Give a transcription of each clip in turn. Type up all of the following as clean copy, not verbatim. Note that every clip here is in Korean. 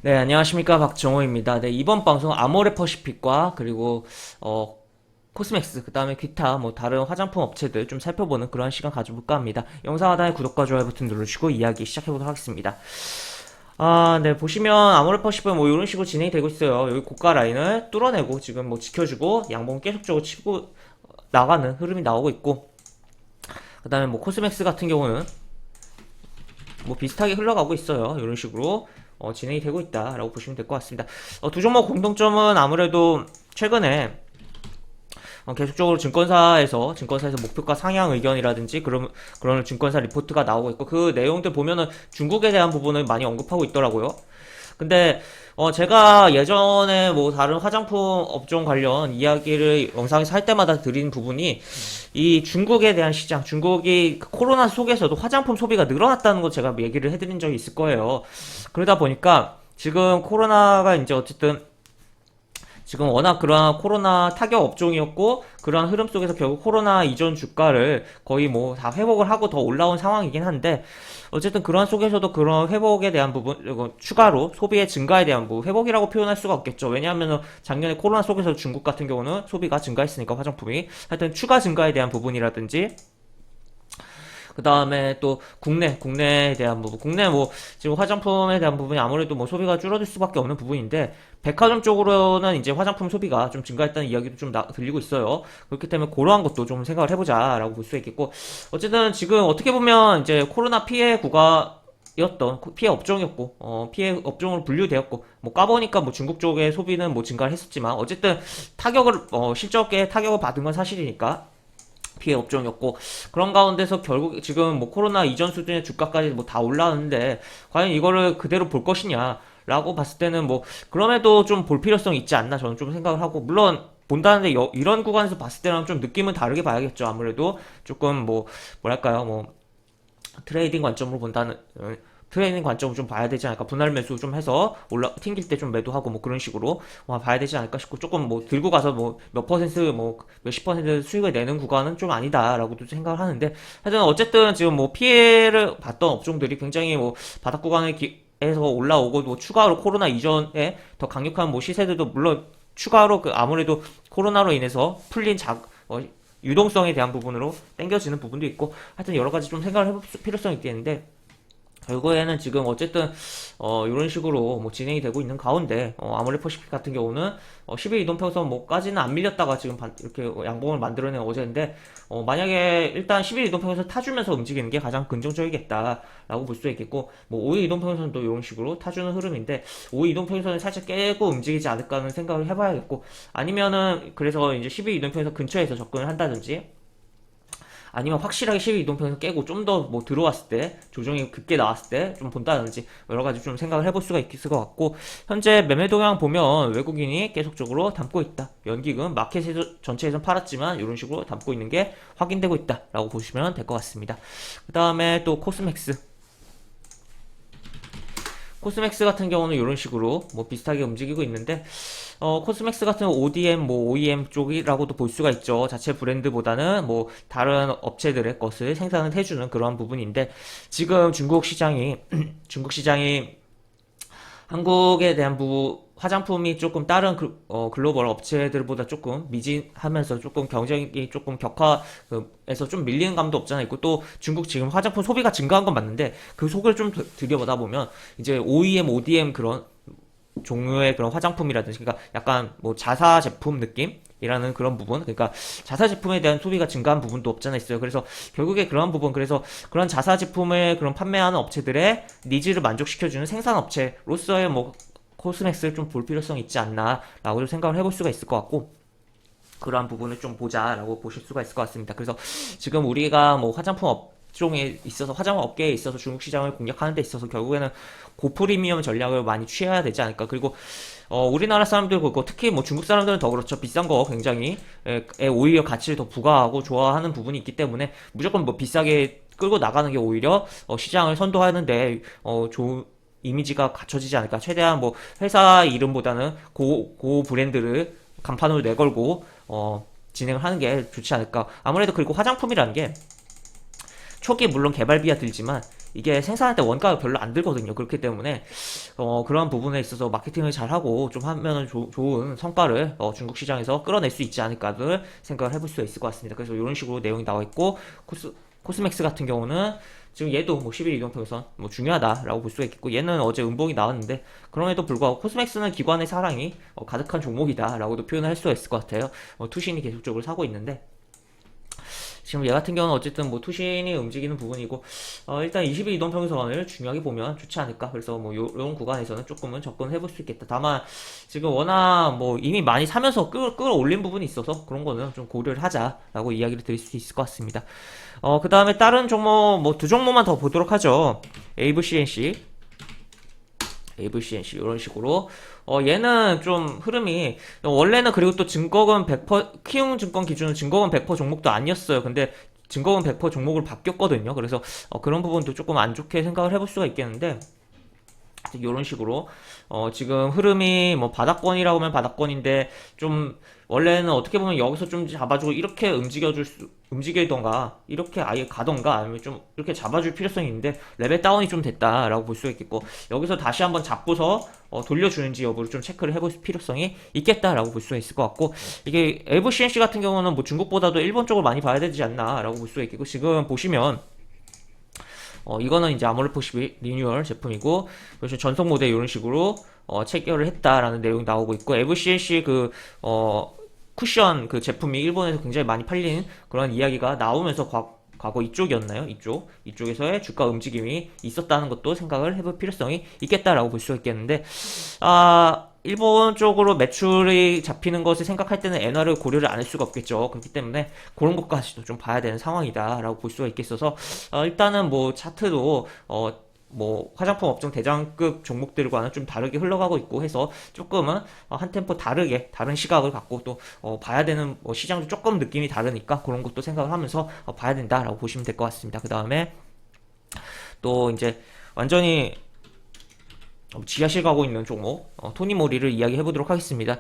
네, 안녕하십니까. 박정호입니다. 네, 이번 방송 아모레퍼시픽과 그리고 코스맥스, 그 다음에 기타 다른 화장품 업체들 좀 살펴보는 그런 시간 가져볼까 합니다. 영상 하단에 구독과 좋아요 버튼 눌러주시고 이야기 시작해보도록 하겠습니다. 네, 보시면 아모레퍼시픽은 이런 식으로 진행이 되고 있어요. 여기 고가 라인을 뚫어내고 지금 지켜주고 양봉 계속적으로 치고 나가는 흐름이 나오고 있고, 그 다음에 코스맥스 같은 경우는 비슷하게 흘러가고 있어요. 이런 식으로 진행이 되고 있다라고 보시면 될 것 같습니다. 두 종목 공통점은 아무래도 최근에 계속적으로 증권사에서 목표가 상향 의견이라든지 그런 증권사 리포트가 나오고 있고, 그 내용들 보면은 중국에 대한 부분을 많이 언급하고 있더라고요. 근데 제가 예전에 다른 화장품 업종 관련 이야기를 영상에서 할 때마다 드린 부분이, 이 중국에 대한 시장, 중국이 코로나 속에서도 화장품 소비가 늘어났다는 거 제가 얘기를 해드린 적이 있을 거예요. 그러다 보니까 지금 코로나가 이제 어쨌든 지금 워낙 그러한 코로나 타격 업종이었고, 그러한 흐름 속에서 결국 코로나 이전 주가를 거의 다 회복을 하고 더 올라온 상황이긴 한데, 어쨌든 그러한 속에서도 그런 회복에 대한 부분, 이거 추가로 소비의 증가에 대한 회복이라고 표현할 수가 없겠죠. 왜냐하면 작년에 코로나 속에서 중국 같은 경우는 소비가 증가했으니까, 화장품이 하여튼 추가 증가에 대한 부분이라든지, 그 다음에 또 국내에 대한 부분, 지금 화장품에 대한 부분이 아무래도 소비가 줄어들 수밖에 없는 부분인데, 백화점 쪽으로는 이제 화장품 소비가 좀 증가했다는 이야기도 좀 들리고 있어요. 그렇기 때문에 그러한 것도 좀 생각을 해보자라고 볼 수 있겠고, 어쨌든 지금 어떻게 보면 이제 코로나 피해 였던 피해 업종이었고, 피해 업종으로 분류되었고, 까보니까 중국 쪽의 소비는 증가를 했었지만, 어쨌든 실적에 타격을 받은 건 사실이니까 피해 업종이었고, 그런 가운데서 결국 지금 코로나 이전 수준의 주가까지 다 올라왔는데, 과연 이거를 그대로 볼 것이냐 라고 봤을 때는 그럼에도 좀 볼 필요성이 있지 않나 저는 좀 생각을 하고, 물론 본다는데 이런 구간에서 봤을 때랑 좀 느낌은 다르게 봐야겠죠. 아무래도 조금 뭐랄까요, 트레이딩 관점으로 본다는, 트레이딩 관점을 좀 봐야 되지 않을까. 분할 매수 좀 해서 튕길 때 좀 매도하고 그런 식으로 봐야 되지 않을까 싶고, 조금 들고 가서 몇 퍼센트 몇십 퍼센트 수익을 내는 구간은 좀 아니다라고도 생각을 하는데, 하여튼 어쨌든 지금 피해를 봤던 업종들이 굉장히 바닥 구간에 에서 올라오고, 추가로 코로나 이전에 더 강력한 시세들도 물론 추가로 아무래도 코로나로 인해서 풀린 유동성에 대한 부분으로 땡겨지는 부분도 있고, 하여튼 여러 가지 좀 생각을 해볼 필요성이 있겠는데, 결국에는 지금 어쨌든 이런 식으로 진행이 되고 있는 가운데, 아모레퍼시픽 같은 경우는 10일 이동평선까지는 안 밀렸다가 지금 이렇게 양봉을 만들어낸 어제인데, 만약에 일단 10일 이동평선 타주면서 움직이는 게 가장 긍정적이겠다라고 볼 수 있겠고, 5일 이동평선도 이런 식으로 타주는 흐름인데, 5일 이동평선을 살짝 깨고 움직이지 않을까 하는 생각을 해봐야겠고, 아니면은 그래서 이제 10일 이동평선 근처에서 접근을 한다든지, 아니면 확실하게 12 이동평선 깨고 좀 더 들어왔을 때, 조정이 깊게 나왔을 때 좀 본다든지, 여러 가지 좀 생각을 해볼 수가 있을 것 같고, 현재 매매 동향 보면 외국인이 계속적으로 담고 있다. 연기금 마켓에서 전체에서 팔았지만 이런 식으로 담고 있는 게 확인되고 있다라고 보시면 될 것 같습니다. 그 다음에 또 코스맥스 같은 경우는 이런 식으로 비슷하게 움직이고 있는데, 코스맥스 같은 ODM, OEM 쪽이라고도 볼 수가 있죠. 자체 브랜드보다는 다른 업체들의 것을 생산을 해주는 그런 부분인데, 지금 중국 시장이 한국에 대한 화장품이 조금 다른 글로벌 업체들보다 조금 미진하면서 조금 경쟁이 조금 격화에서 좀 밀리는 감도 없잖아 있고, 또 중국 지금 화장품 소비가 증가한 건 맞는데, 그 속을 좀 들여보다 보면 이제 OEM, ODM 그런 종류의 그런 화장품이라든지, 그러니까 약간 자사 제품 느낌이라는 그런 부분, 그러니까 자사 제품에 대한 소비가 증가한 부분도 없잖아 있어요. 그래서 결국에 그러한 부분, 그래서 그런 자사 제품을 그런 판매하는 업체들의 니즈를 만족시켜주는 생산 업체로서의 코스맥스를 좀 볼 필요성이 있지 않나라고 생각을 해볼 수가 있을 것 같고, 그러한 부분을 좀 보자라고 보실 수가 있을 것 같습니다. 그래서 지금 우리가 화장품 업종에 있어서, 화장품 업계에 있어서 중국 시장을 공략하는 데 있어서 결국에는 고프리미엄 전략을 많이 취해야 되지 않을까. 그리고 우리나라 사람들, 그리고 특히 중국 사람들은 더 그렇죠. 비싼 거 굉장히 오히려 가치를 더 부과하고 좋아하는 부분이 있기 때문에, 무조건 비싸게 끌고 나가는 게 오히려 시장을 선도하는데 좋은 이미지가 갖춰지지 않을까. 최대한 회사 이름보다는 고 브랜드를 간판으로 내걸고 진행을 하는 게 좋지 않을까. 아무래도 그리고 화장품이라는 게 초기에 물론 개발비가 들지만, 이게 생산할 때 원가가 별로 안 들거든요. 그렇기 때문에 그런 부분에 있어서 마케팅을 잘하고 좀 하면은 좋은 성과를 중국 시장에서 끌어낼 수 있지 않을까를 생각을 해볼 수 있을 것 같습니다. 그래서 이런 식으로 내용이 나와 있고 코스맥스 같은 경우는 지금 얘도 뭐 11 이동평선 뭐 중요하다라고 볼 수가 있겠고, 얘는 어제 음봉이 나왔는데 그럼에도 불구하고 코스맥스는 기관의 사랑이 가득한 종목이다라고도 표현을 할 수가 있을 것 같아요. 투신이 계속적으로 사고 있는데, 지금 얘 같은 경우는 어쨌든 뭐 투신이 움직이는 부분이고, 일단 22 이동평선을 중요하게 보면 좋지 않을까. 그래서 뭐 요런 구간에서는 조금은 접근해 볼 수 있겠다. 다만 지금 워낙 뭐 이미 많이 사면서 끌어올린 부분이 있어서 그런 거는 좀 고려를 하자라고 이야기를 드릴 수 있을 것 같습니다. 그 다음에 다른 종목 뭐 두 종목만 더 보도록 하죠. AVCNC 이런 식으로 얘는 좀 흐름이 원래는, 그리고 또 증거금 100% 키움증권 기준은 증거금 100% 종목도 아니었어요. 근데 증거금 100% 종목으로 바뀌었거든요. 그래서 그런 부분도 조금 안 좋게 생각을 해볼 수가 있겠는데, 이런 식으로 지금 흐름이 뭐 바닥권이라고 하면 바닥권인데, 좀 원래는 어떻게 보면 여기서 좀 잡아주고 이렇게 움직이던가 이렇게 아예 가던가 아니면 좀 이렇게 잡아줄 필요성이 있는데 레벨 다운이 좀 됐다라고 볼 수가 있겠고, 여기서 다시 한번 잡고서 돌려주는지 여부를 좀 체크를 해볼 필요성이 있겠다라고 볼 수가 있을 것 같고, 이게 LVCNC 같은 경우는 뭐 중국보다도 일본 쪽을 많이 봐야 되지 않나라고 볼 수가 있겠고, 지금 보시면 이거는 이제 아모르포시 리뉴얼 제품이고, 그래서 전속 모델 이런 식으로 체결을 했다라는 내용이 나오고 있고, FCNC 쿠션 그 제품이 일본에서 굉장히 많이 팔리는 그런 이야기가 나오면서 과거 이쪽이었나요? 이쪽에서의 주가 움직임이 있었다는 것도 생각을 해볼 필요성이 있겠다라고 볼 수가 있겠는데, 일본 쪽으로 매출이 잡히는 것을 생각할 때는 엔화를 고려를 안 할 수가 없겠죠. 그렇기 때문에 그런 것까지도 좀 봐야 되는 상황이다라고 볼 수가 있겠어서, 일단은 뭐 차트도 뭐 화장품 업종 대장급 종목들과는 좀 다르게 흘러가고 있고 해서 조금은 한 템포 다르게 다른 시각을 갖고 또 봐야 되는, 시장도 조금 느낌이 다르니까 그런 것도 생각을 하면서 봐야 된다라고 보시면 될 것 같습니다. 그 다음에 또 이제 완전히 지하실 가고 있는 종목 토니모리를 이야기해 보도록 하겠습니다.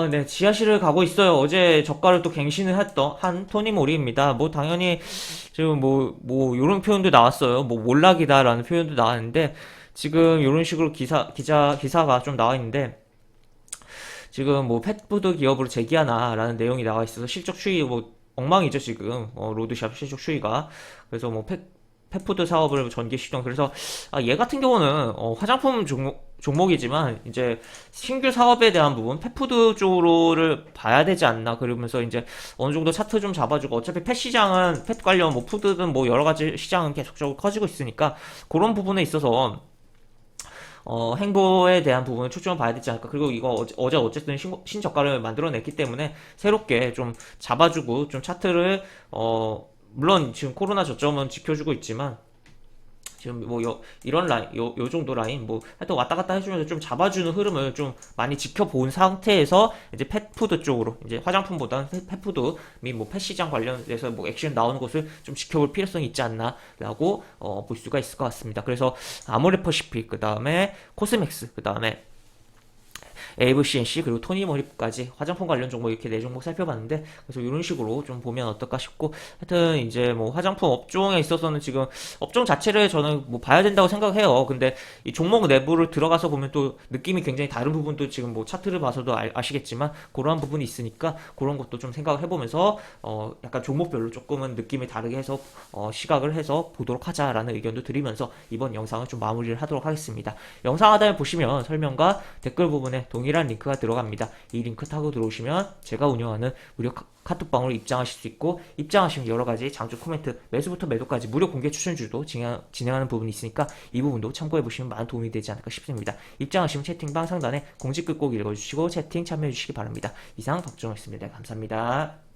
네, 지하실을 가고 있어요. 어제 저가를 또 갱신을 했던 한 토니모리입니다. 뭐 당연히 지금 요런 표현도 나왔어요. 뭐 몰락이다라는 표현도 나왔는데, 지금 요런 식으로 기사가 좀 나와 있는데, 지금 뭐 펫푸드 기업으로 재기하나라는 내용이 나와 있어서 실적 추이 뭐 엉망이죠 지금. 로드샵 실적 추이가. 그래서 뭐 펫푸드 사업을 전개 시동. 그래서 얘 같은 경우는 화장품 종목이지만 이제 신규 사업에 대한 부분 펫푸드 쪽으로를 봐야 되지 않나. 그러면서 이제 어느 정도 차트 좀 잡아주고, 어차피 펫 시장은 펫 관련 뭐 푸드든 뭐 여러 가지 시장은 계속적으로 커지고 있으니까 그런 부분에 있어서 행보에 대한 부분을 초점을 봐야 되지 않을까. 그리고 이거 어제 어쨌든 신저가를 만들어냈기 때문에 새롭게 좀 잡아주고 좀 차트를 물론 지금 코로나 저점은 지켜주고 있지만, 지금 뭐 이런 라인, 요 정도 라인 뭐 하여튼 왔다 갔다 해주면서 좀 잡아주는 흐름을 좀 많이 지켜본 상태에서 이제 펫푸드 쪽으로, 이제 화장품보다는 펫푸드 및 뭐 펫시장 관련해서 뭐 액션 나오는 것을 좀 지켜볼 필요성이 있지 않나라고 볼 수가 있을 것 같습니다. 그래서 아모레퍼시픽, 그 다음에 코스맥스, 그 다음에 AVCNC 그리고 토니모리까지 화장품 관련 종목 이렇게 네 종목 살펴봤는데, 그래서 이런 식으로 좀 보면 어떨까 싶고, 하여튼 이제 뭐 화장품 업종에 있어서는 지금 업종 자체를 저는 뭐 봐야 된다고 생각해요. 근데 이 종목 내부를 들어가서 보면 또 느낌이 굉장히 다른 부분도 지금 뭐 차트를 봐서도 아시겠지만 그러한 부분이 있으니까 그런 것도 좀 생각을 해보면서 약간 종목별로 조금은 느낌이 다르게 해서 시각을 해서 보도록 하자라는 의견도 드리면서 이번 영상을 좀 마무리를 하도록 하겠습니다. 영상 하단에 보시면 설명과 댓글 부분에 동일한 링크가 들어갑니다. 이 링크 타고 들어오시면 제가 운영하는 무료 카톡방으로 입장하실 수 있고, 입장하시면 여러가지 장주 코멘트, 매수부터 매도까지 무료 공개 추천주도 진행하는 부분이 있으니까 이 부분도 참고해보시면 많은 도움이 되지 않을까 싶습니다. 입장하시면 채팅방 상단에 공지 끝 꼭 읽어주시고 채팅 참여해주시기 바랍니다. 이상 덕정이었습니다. 감사합니다.